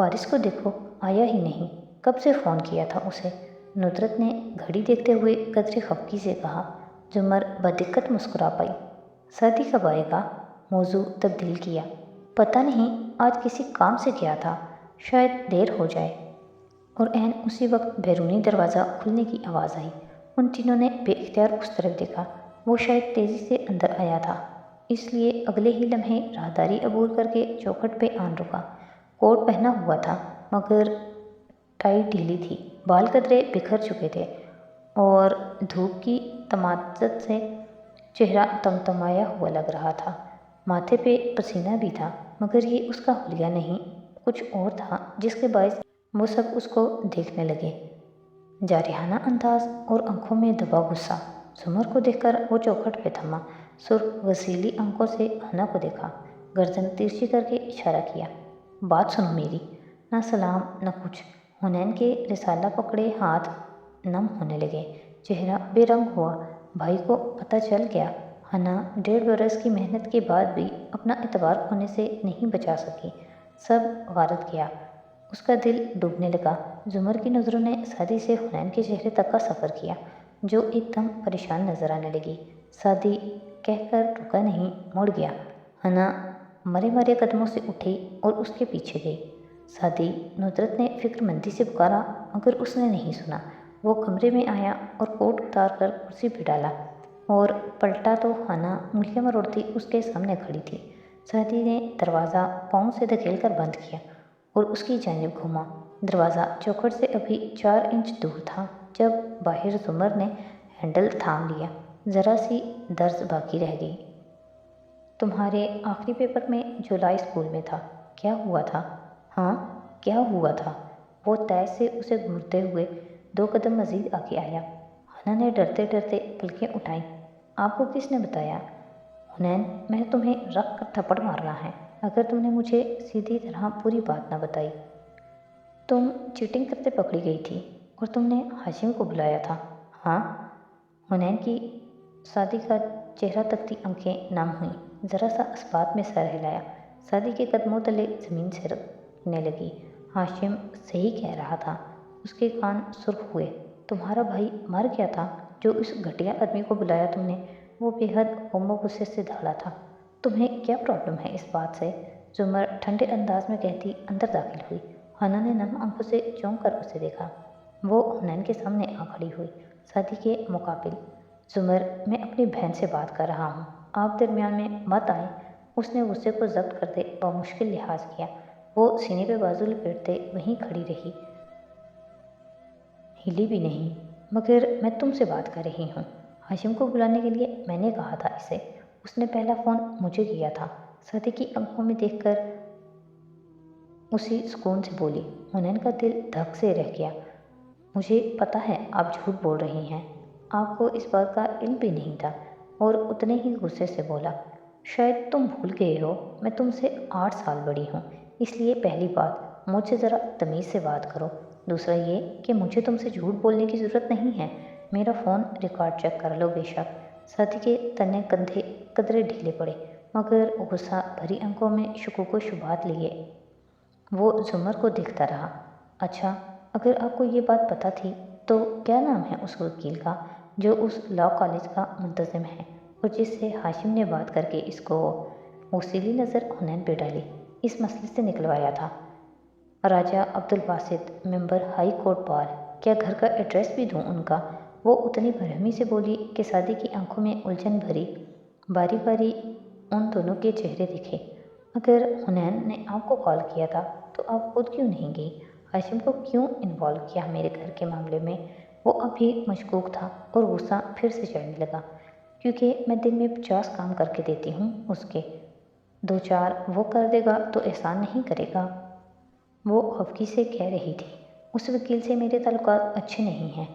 فارس کو دیکھو، آیا ہی نہیں، کب سے فون کیا تھا اسے؟ ندرت نے گھڑی دیکھتے ہوئے قدرے خفگی سے کہا۔ زمر بدقت مسکرا پائی۔ سعدی کب آئے گا؟ موضوع تبدیل کیا۔ پتہ نہیں، آج کسی کام سے گیا تھا، شاید دیر ہو جائے۔ اور عین اسی وقت بیرونی دروازہ کھلنے کی آواز آئی۔ ان تینوں نے بے اختیار اس طرف دیکھا۔ وہ شاید تیزی سے اندر آیا تھا، اس لیے اگلے ہی لمحے راہداری عبور کر کے چوکھٹ پہ آن رکا۔ کوٹ پہنا ہوا تھا مگر ٹائی ڈھیلی تھی، بال قدرے بکھر چکے تھے اور دھوپ کی تمازت سے چہرہ تمتمایا ہوا لگ رہا تھا۔ ماتھے پہ پسینہ بھی تھا مگر یہ اس کا حلیہ نہیں، کچھ اور تھا جس کے باعث وہ سب اس کو دیکھنے لگے۔ جارحانہ انداز اور آنکھوں میں دبا غصہ۔ زمر کو دیکھ کر وہ چوکھٹ پہ تھما، سرخ وسیلی آنکھوں سے حنا کو دیکھا، گردن ترچھی کر کے اشارہ کیا۔ بات سنو میری۔ نہ سلام نہ کچھ۔ حنین کے رسالہ پکڑے ہاتھ نم ہونے لگے، چہرہ بے رنگ ہوا۔ بھائی کو پتہ چل گیا۔ حنا 1.5 برس کی محنت کے بعد بھی اپنا اعتبار کھونے سے نہیں بچا سکی۔ سب غارت گیا، اس کا دل ڈوبنے لگا۔ زمر کی نظروں نے سعدی سے حنین کے چہرے تک کا سفر کیا، جو ایک دم پریشان نظر آنے لگی۔ سعدی کہہ کر رکا نہیں، مڑ گیا۔ حنا مرے مرے قدموں سے اٹھی اور اس کے پیچھے گئی۔ سعدی، ندرت نے فکر مندی سے پکارا مگر اس نے نہیں سنا۔ وہ کمرے میں آیا اور کوٹ اتار کر کرسی پہ ڈالا اور پلٹا تو حنا انگلیاں مروڑتی اس کے سامنے کھڑی تھی۔ سعدی نے دروازہ پاؤں سے دھکیل کر بند کیا اور اس کی جانب گھوما۔ دروازہ چوکھٹ سے ابھی 4 انچ دور تھا جب باہر زمر نے ہینڈل تھام لیا۔ ذرا سی درز باقی رہ گئی۔ تمہارے آخری پیپر میں جو لا اسکول میں تھا، کیا ہوا تھا؟ ہاں، کیا ہوا تھا؟ وہ تیش سے اسے گھورتے ہوئے 2 قدم مزید آگے آیا۔ حنا نے ڈرتے ڈرتے پلکیں اٹھائیں۔ آپ کو کس نے بتایا؟ حنین، میں نے تمہیں رکھ کر تھپڑ مارنا ہے اگر تم نے مجھے سیدھی طرح پوری بات نہ بتائی۔ تم چیٹنگ کرتے پکڑی گئی تھی اور تم نے ہاشم کو بلایا تھا۔ ہاں؟ حنین کی سعدی کا چہرہ تکتی آنکھیں نم ہوئیں، ذرا سا اثبات میں سر ہلایا۔ سعدی کے قدموں تلے زمین سرکنے لگی۔ ہاشم صحیح کہہ رہا تھا، اس کے کان سرخ ہوئے۔ تمہارا بھائی مر گیا تھا جو اس گھٹیا آدمی کو بلایا تم نے، وہ بے حد غم و غصے سے دھڑا تھا۔ تمہیں کیا پرابلم ہے اس بات سے؟ زمر ٹھنڈے انداز میں کہتی اندر داخل ہوئی۔ حنا نے نم آنکھوں سے چونک کر اسے دیکھا۔ وہ حنین کے سامنے آ کھڑی ہوئی، سعدی کے مقابل۔ زمر، میں اپنی بہن سے بات کر رہا ہوں، آپ درمیان میں مت آئیں۔ اس نے غصے کو ضبط کرتے بمشکل لحاظ کیا۔ وہ سینے پہ بازو لپیٹتے وہیں کھڑی رہی، ہلی بھی نہیں۔ مگر میں تم سے بات کر رہی ہوں۔ ہاشم کو بلانے کے لیے میں نے کہا تھا اسے، اس نے پہلا فون مجھے کیا تھا۔ سعدی کی آنکھوں میں دیکھ کر اسی سکون سے بولی۔ حنین کا دل دھک سے رہ گیا۔ مجھے پتہ ہے آپ جھوٹ بول رہی ہیں، آپ کو اس بات کا علم بھی نہیں تھا۔ اور اتنے ہی غصے سے بولا، شاید تم بھول گئے ہو میں تم سے 8 سال بڑی ہوں، اس لیے پہلی بات مجھ سے ذرا تمیز سے بات کرو۔ دوسرا یہ کہ مجھے تم سے جھوٹ بولنے کی ضرورت نہیں ہے، میرا فون ریکارڈ چیک کر لو بے شک۔ سعدی کے تنے کندھے قدرے ڈھیلے پڑے مگر غصہ بھری آنکھوں میں شکوک و شبہات لیے وہ زمر کو دیکھتا رہا۔ اچھا، اگر آپ کو یہ بات پتہ تھی تو کیا نام ہے اس وکیل کا جو اس لا کالج کا منتظم ہے اور جس سے ہاشم نے بات کر کے اس کو وسیلی نظر حنین پہ ڈالی، اس مسئلے سے نکلوایا تھا؟ راجہ عبدالباسط، ممبر ہائی کورٹ بار۔ کیا گھر کا ایڈریس بھی دوں ان کا؟ وہ اتنی برہمی سے بولی کہ سعدی کی آنکھوں میں الجھن بھری باری باری ان دونوں کے چہرے دکھے۔ اگر حنین نے آپ کو کال کیا تھا تو آپ خود کیوں نہیں گئی؟ ہاشم کو کیوں انوالو کیا میرے گھر کے معاملے میں؟ وہ اب بھی مشکوک تھا اور غصہ پھر سے چڑھنے لگا، کیونکہ میں دن میں 50 کام کر کے دیتی ہوں اس کے، 2-4 وہ کر دے گا تو احسان نہیں کرے گا۔ وہ خفگی سے کہہ رہی تھی، اس وکیل سے میرے تعلقات اچھے نہیں ہیں،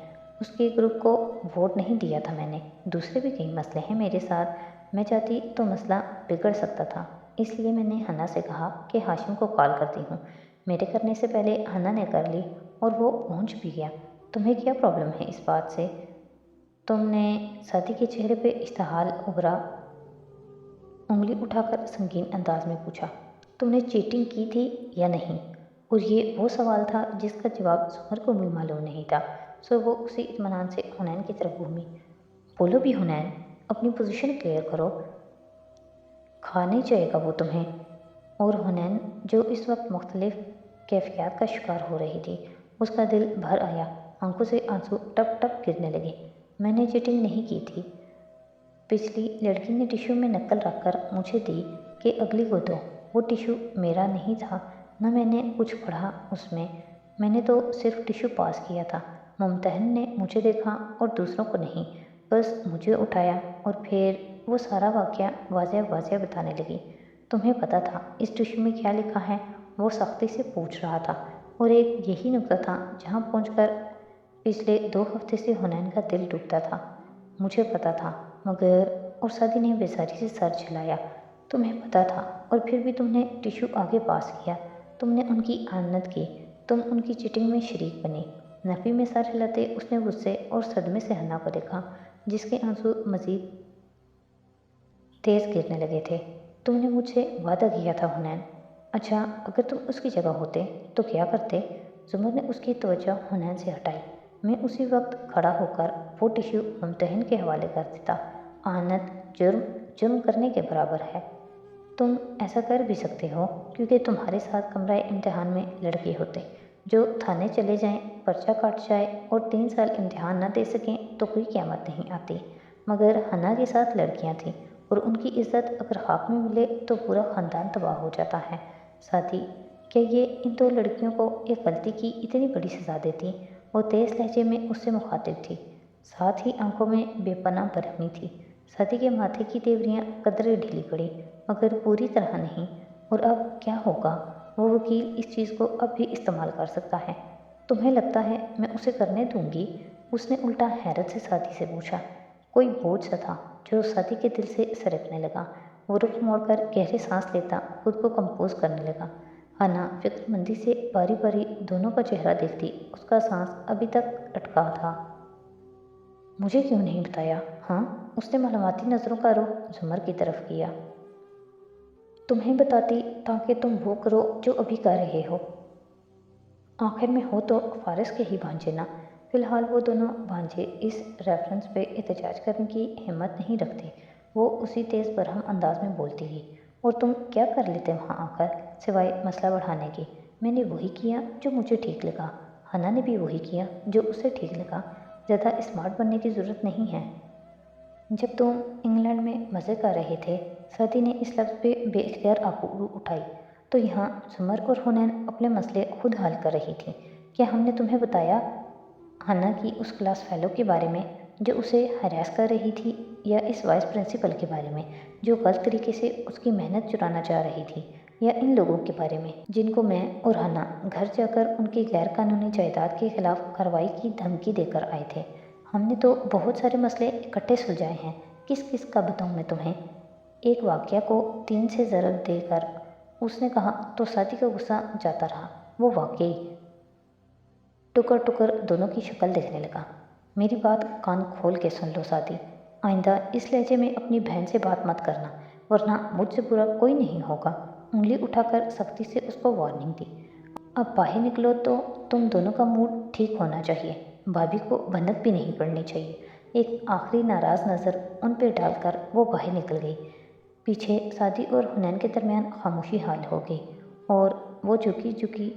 اس کے گروپ کو ووٹ نہیں دیا تھا میں نے، دوسرے بھی کئی مسئلے ہیں میرے ساتھ، میں چاہتی تو مسئلہ بگڑ سکتا تھا، اس لیے میں نے حنا سے کہا کہ ہاشم کو کال کرتی ہوں۔ میرے کرنے سے پہلے حنا نے کر لی اور وہ پہنچ بھی گیا۔ تمہیں کیا پرابلم ہے اس بات سے؟ تم نے سعدی کے چہرے پہ اشتعال ابھرا، انگلی اٹھا کر سنگین انداز میں پوچھا، تم نے چیٹنگ کی تھی یا نہیں؟ اور یہ وہ سوال تھا جس کا جواب سمر کو بھی معلوم نہیں تھا۔ سو وہ اسی اطمینان سے حنین کی طرف گھومی۔ بولو بھی حنین، اپنی پوزیشن کلیئر کرو، کھا نہیں جائے گا وہ تمہیں۔ اور حنین جو اس وقت مختلف کیفیات کا شکار ہو رہی تھی، اس کا دل بھر آیا، آنکھوں سے آنسو ٹپ ٹپ گرنے لگے۔ میں نے چیٹنگ نہیں کی تھی، پچھلی لڑکی نے ٹیشو میں نقل رکھ کر مجھے دی کہ اگلی کو دو۔ وہ ٹیشو میرا نہیں تھا، نہ میں نے کچھ پڑھا اس میں نے تو صرف ٹیشو پاس کیا تھا۔ ممتحن نے مجھے دیکھا اور دوسروں کو نہیں، بس مجھے اٹھایا اور پھر وہ سارا واقعہ واضح واضح بتانے لگی۔ تمہیں پتہ تھا اس ٹیشو میں کیا لکھا ہے؟ وہ سختی سے پوچھ رہا تھا، اور ایک یہی نقطہ تھا جہاں پہنچ کر پچھلے 2 ہفتے سے حنین کا دل ڈوبتا تھا۔ مجھے پتہ تھا مگر، اور سعدی نے بیزاری سے سر جھلایا، تمہیں پتہ تھا اور پھر بھی تم نے ٹیشو آگے پاس کیا، تم نے ان کی اعانت کی، تم ان کی چیٹنگ میں شریک بنی۔ نفی میں سر ہلاتے اس نے غصے اور صدمے سے حنا کو دیکھا، جس کے آنسو مزید تیز گرنے لگے تھے۔ تم نے مجھ سے وعدہ کیا تھا حنین۔ اچھا اگر تم اس کی جگہ ہوتے تو کیا کرتے؟ زمر نے اس کی توجہ حنین سے ہٹائی۔ میں اسی وقت کھڑا ہو کر وہ ٹیشو ممتحن کے حوالے کر دیتا۔ اعانت جرم کرنے کے برابر ہے۔ تم ایسا کر بھی سکتے ہو کیونکہ تمہارے ساتھ کمرہ امتحان میں لڑکے ہوتے جو تھانے چلے جائیں، پرچہ کاٹ جائے اور 3 سال امتحان نہ دے سکیں تو کوئی قیامت نہیں آتی، مگر حنا کے ساتھ لڑکیاں تھیں اور ان کی عزت اگر خاک میں ملے تو پورا خاندان تباہ ہو جاتا ہے۔ ساتھی، کیا یہ ان 2 لڑکیوں کو ایک غلطی کی اتنی بڑی سزا دیتی؟ وہ تیز لہجے میں اس سے مخاطب تھی، ساتھ ہی آنکھوں میں بے پناہ برہمی تھی۔ ساتھی کے ماتھے کی تیوریاں قدرے ڈھیلی پڑی مگر پوری طرح نہیں۔ اور اب کیا ہوگا؟ وہ وکیل اس چیز کو اب بھی استعمال کر سکتا ہے۔ تمہیں لگتا ہے میں اسے کرنے دوں گی؟ اس نے الٹا حیرت سے ساتھی سے پوچھا۔ کوئی بوجھ سا تھا جو ساتھی کے دل سے سرکنے لگا۔ وہ رخ موڑ کر گہرے سانس لیتا خود کو کمپوز کرنے لگا۔ حنا فکر مندی سے باری باری دونوں کا چہرہ دیکھتی، اس کا سانس ابھی تک اٹکا تھا۔ مجھے کیوں نہیں بتایا؟ ہاں؟ اس نے معلوماتی نظروں کا رخ زمر کی طرف کیا۔ تمہیں بتاتی تاکہ تم وہ کرو جو ابھی کر رہے ہو۔ آخر میں ہو تو فارس کے ہی بھانجے نا۔ فی الحال وہ دونوں بھانجے اس ریفرنس پہ احتجاج کرنے کی ہمت نہیں رکھتے۔ وہ اسی تیز برہم انداز میں بولتی گئی۔ اور تم کیا کر لیتے وہاں آ کر سوائے مسئلہ بڑھانے کے؟ میں نے وہی کیا جو مجھے ٹھیک لگا۔ حنا نے بھی وہی کیا جو اسے ٹھیک لگا۔ زیادہ اسمارٹ بننے کی ضرورت نہیں ہے۔ جب تم انگلینڈ میں مزے کر رہے تھے، سعدی نے اس لفظ پہ بے اختیار آبرو اٹھائی، تو یہاں زمر اور حنین اپنے مسئلے خود حل کر رہی تھی۔ کیا ہم نے تمہیں بتایا حنا کی اس کلاس فیلو کے بارے میں جو اسے ہراس کر رہی تھی، یا اس وائس پرنسپل کے بارے میں جو غلط طریقے سے اس کی محنت چرانا چاہ رہی تھی، یا ان لوگوں کے بارے میں جن کو میں اور حنا گھر جا کر ان کی غیر قانونی جائیداد کے خلاف کارروائی کی دھمکی دے کر آئے تھے؟ ہم نے تو بہت سارے مسئلے اکٹھے سلجھائے ہیں، کس کس کا بتاؤں میں تمہیں؟ ایک واقعہ کو 3 سے ضرب دے کر اس نے کہا تو ساتھی کا غصہ جاتا رہا۔ وہ واقعی ٹکر ٹکر دونوں کی شکل دیکھنے لگا۔ میری بات کان کھول کے سن لو ساتھی، آئندہ اس لہجے میں اپنی بہن سے بات مت کرنا ورنہ مجھ سے برا کوئی نہیں ہوگا۔ انگلی اٹھا کر سختی سے اس کو وارننگ دی۔ اب باہر نکلو تو تم دونوں کا موڈ ٹھیک ہونا چاہیے، بھابھی کو بھنک بھی نہیں پڑنی چاہیے۔ ایک آخری ناراض نظر ان پہ ڈال کر وہ باہر نکل گئی۔ پیچھے سعدی اور حنین کے درمیان خاموشی حال ہو گئی، اور وہ جھکی جھکی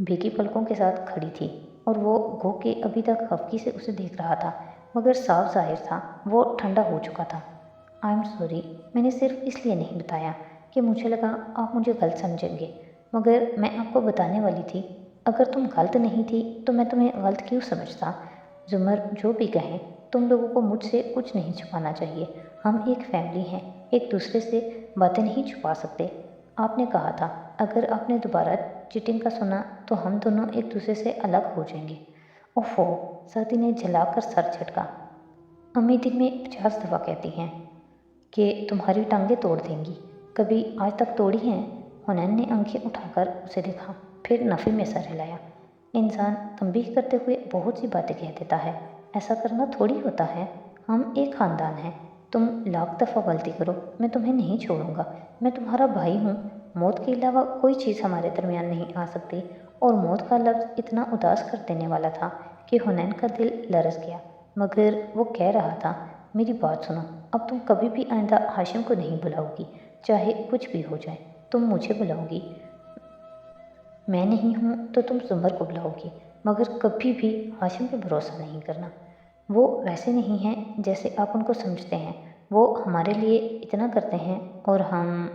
بھیگی پلکوں کے ساتھ کھڑی تھی، اور وہ گو کہ ابھی تک خفگی سے اسے دیکھ رہا تھا، مگر صاف ظاہر تھا وہ ٹھنڈا ہو چکا تھا۔ آئی ایم سوری، میں نے صرف اس لیے نہیں بتایا کہ مجھے لگا آپ مجھے غلط سمجھیں گے، مگر میں آپ کو بتانے والی تھی۔ اگر تم غلط نہیں تھی تو میں تمہیں غلط کیوں سمجھتا؟ زمر جو بھی کہیں، تم لوگوں کو مجھ سے کچھ نہیں چھپانا چاہیے۔ ہم ایک فیملی ہیں، ایک دوسرے سے باتیں نہیں چھپا سکتے۔ آپ نے کہا تھا اگر آپ نے دوبارہ چیٹنگ کا سنا تو ہم دونوں ایک دوسرے سے الگ ہو جائیں گے۔ اوفو، ساتھی نے جھلا کر سر جھٹکا۔ امی دن میں 50 دفعہ کہتی ہیں کہ تمہاری ٹانگیں توڑ دیں گی، کبھی آج تک توڑی ہیں؟ حنین نے آنکھیں اٹھا کر اسے دیکھا، پھر نفی میں سر ہلایا۔ انسان تنبیہ کرتے ہوئے بہت سی باتیں کہہ دیتا ہے، ایسا کرنا تھوڑی ہوتا ہے۔ ہم ایک خاندان ہیں، تم لاکھ دفعہ غلطی کرو میں تمہیں نہیں چھوڑوں گا۔ میں تمہارا بھائی ہوں، موت کے علاوہ کوئی چیز ہمارے درمیان نہیں آ سکتی، اور موت کا لفظ اتنا اداس کر دینے والا تھا کہ حنین کا دل لرز گیا، مگر وہ کہہ رہا تھا، میری بات سنو، اب تم کبھی بھی آئندہ ہاشم کو نہیں بلاؤ گی، چاہے کچھ بھی ہو جائے، تم مجھے بلاؤ گی، میں نہیں ہوں تو تم زمر کو بلاؤ گی، مگر کبھی بھی ہاشم پہ بھروسہ نہیں کرنا، وہ ویسے نہیں ہیں جیسے آپ ان کو سمجھتے ہیں، وہ ہمارے لیے اتنا کرتے ہیں اور ہم…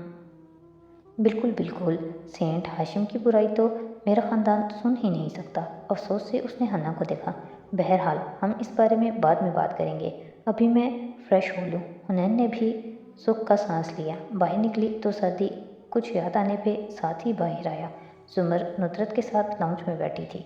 بالکل بالکل، سینٹ ہاشم کی برائی تو میرا خاندان سن ہی نہیں سکتا۔ افسوس سے اس نے حنا کو دیکھا۔ بہرحال ہم اس بارے میں بعد میں بات کریں گے، ابھی میں فریش ہو لوں۔ حنین نے بھی سکھ کا سانس لیا۔ باہر نکلی تو سردی کچھ یاد آنے پہ ساتھ ہی باہر آیا۔ زمر ندرت کے ساتھ لاؤنج میں بیٹھی تھی۔